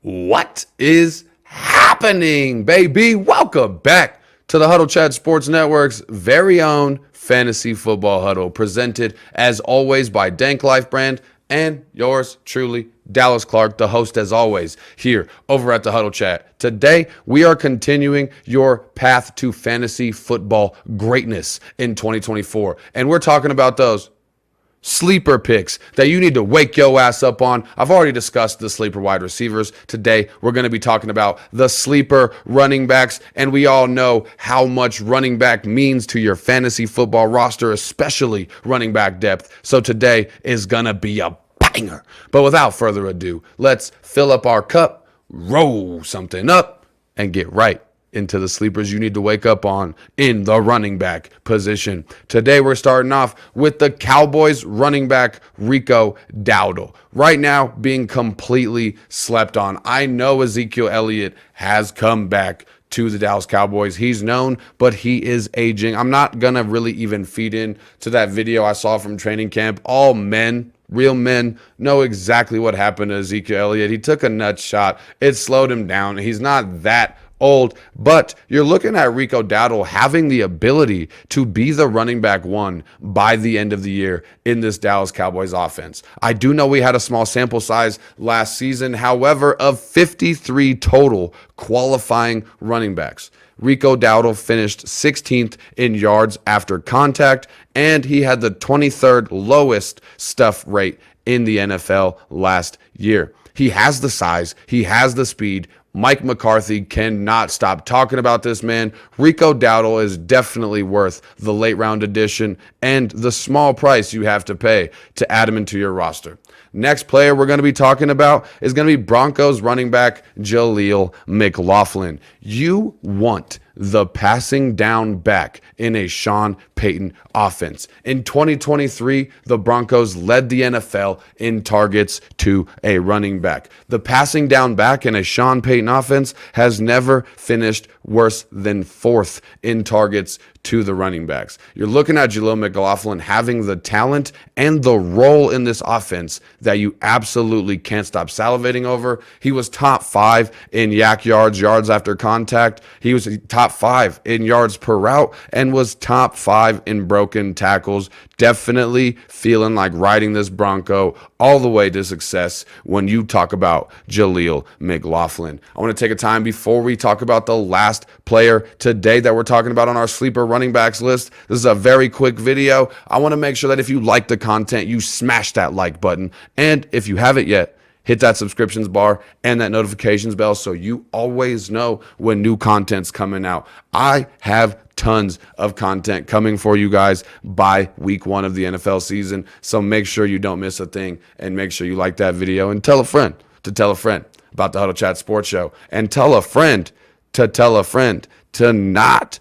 What is happening, baby? Welcome back to the Huddle Chat Sports Network's very own Fantasy Football Huddle, presented as always by DanklyfeBrand and yours truly, Dallas Clark, the host as always, here over at the Huddle Chat. Today, we are continuing your path to fantasy football greatness in 2024, and we're talking about those sleeper picks that you need to wake your ass up on. I've already discussed the sleeper wide receivers. Today, we're going to be talking about the sleeper running backs, and we all know how much running back means to your fantasy football roster, especially running back depth. So today is going to be a banger. But without further ado, let's fill up our cup, roll something up, and get right into the sleepers you need to wake up on in the running back position. Today, we're starting off with the Cowboys running back, Rico Dowdle. Right now, being completely slept on. I know Ezekiel Elliott has come back to the Dallas Cowboys. He's known, but he is aging. I'm not going to really even feed in to that video I saw from training camp. All men, real men, know exactly what happened to Ezekiel Elliott. He took a nut shot. It slowed him down. He's not that old, but you're looking at Rico Dowdle having the ability to be the running back one by the end of the year in this Dallas Cowboys offense. I do know we had a small sample size last season, however, of 53 total qualifying running backs. Rico Dowdle finished 16th in yards after contact, and he had the 23rd lowest stuff rate in the NFL last year. He has the size, he has the speed. Mike McCarthy cannot stop talking about this man. Rico Dowdle is definitely worth the late round addition and the small price you have to pay to add him into your roster. Next player we're going to be talking about is going to be Broncos running back Jaleel McLaughlin. You want the passing down back in a Sean Payton offense. In 2023, the Broncos led the NFL in targets to a running back. The passing down back in a Sean Payton offense has never finished worse than fourth in targets to the running backs. You're looking at Jaleel McLaughlin having the talent and the role in this offense that you absolutely can't stop salivating over. He was top 5 in yak yards, yards after contact. He was top 5 in yards per route and was top 5 in broken tackles. Definitely feeling like riding this Bronco all the way to success when you talk about Jaleel McLaughlin. I want to take a time before we talk about the last player today that we're talking about on our sleeper running backs list. This is a very quick video. I want to make sure that if you like the content, you smash that like button. And if you haven't yet, hit that subscriptions bar and that notifications bell so you always know when new content's coming out. I have tons of content coming for you guys by week 1 of the NFL season. So make sure you don't miss a thing and make sure you like that video and tell a friend to tell a friend about the Huddle Chat Sports Show and tell a friend to not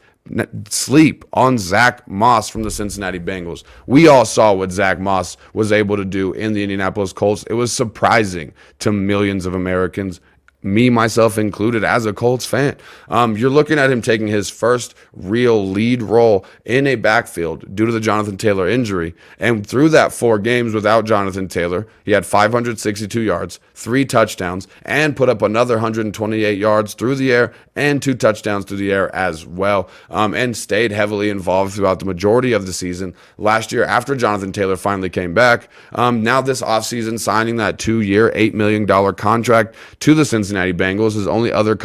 sleep on Zach Moss from the Cincinnati Bengals. We all saw what Zach Moss was able to do in the Indianapolis Colts. It was surprising to millions of Americans, me, myself included, as a Colts fan. You're looking at him taking his first real lead role in a backfield due to the Jonathan Taylor injury. And through that 4 games without Jonathan Taylor, he had 562 yards, 3 touchdowns, and put up another 128 yards through the air and 2 touchdowns through the air as well, and stayed heavily involved throughout the majority of the season. Last year, after Jonathan Taylor finally came back, now this offseason signing that 2-year, $8 million contract to the Cincinnati Bengals. His only other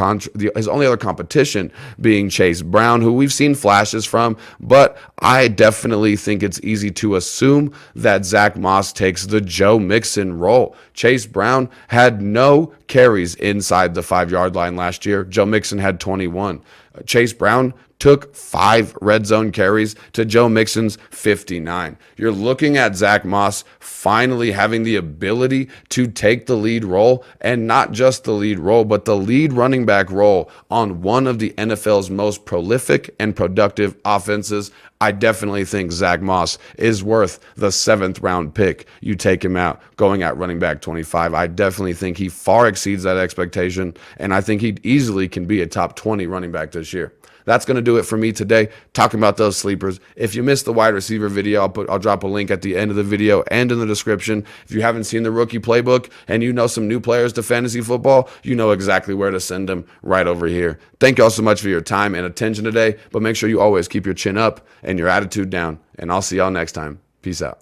competition being Chase Brown, who we've seen flashes from, but I definitely think it's easy to assume that Zach Moss takes the Joe Mixon role. Chase Brown had no carries inside the 5-yard line last year. Joe Mixon had 21. Chase Brown took 5 red zone carries to Joe Mixon's 59. You're looking at Zach Moss finally having the ability to take the lead role, and not just the lead role, but the lead running back role on one of the NFL's most prolific and productive offenses. I definitely think Zach Moss is worth the 7th round pick. You take him out going at running back 25. I definitely think he far exceeds that expectation, and I think he easily can be a top 20 running back this year. that's going to do it for me today, talking about those sleepers. If you missed the wide receiver video, I'll drop a link at the end of the video and in the description. If you haven't seen the rookie playbook and you know some new players to fantasy football, you know exactly where to send them, right over here. Thank you all so much for your time and attention today, but make sure you always keep your chin up and your attitude down, and I'll see y'all next time. Peace out.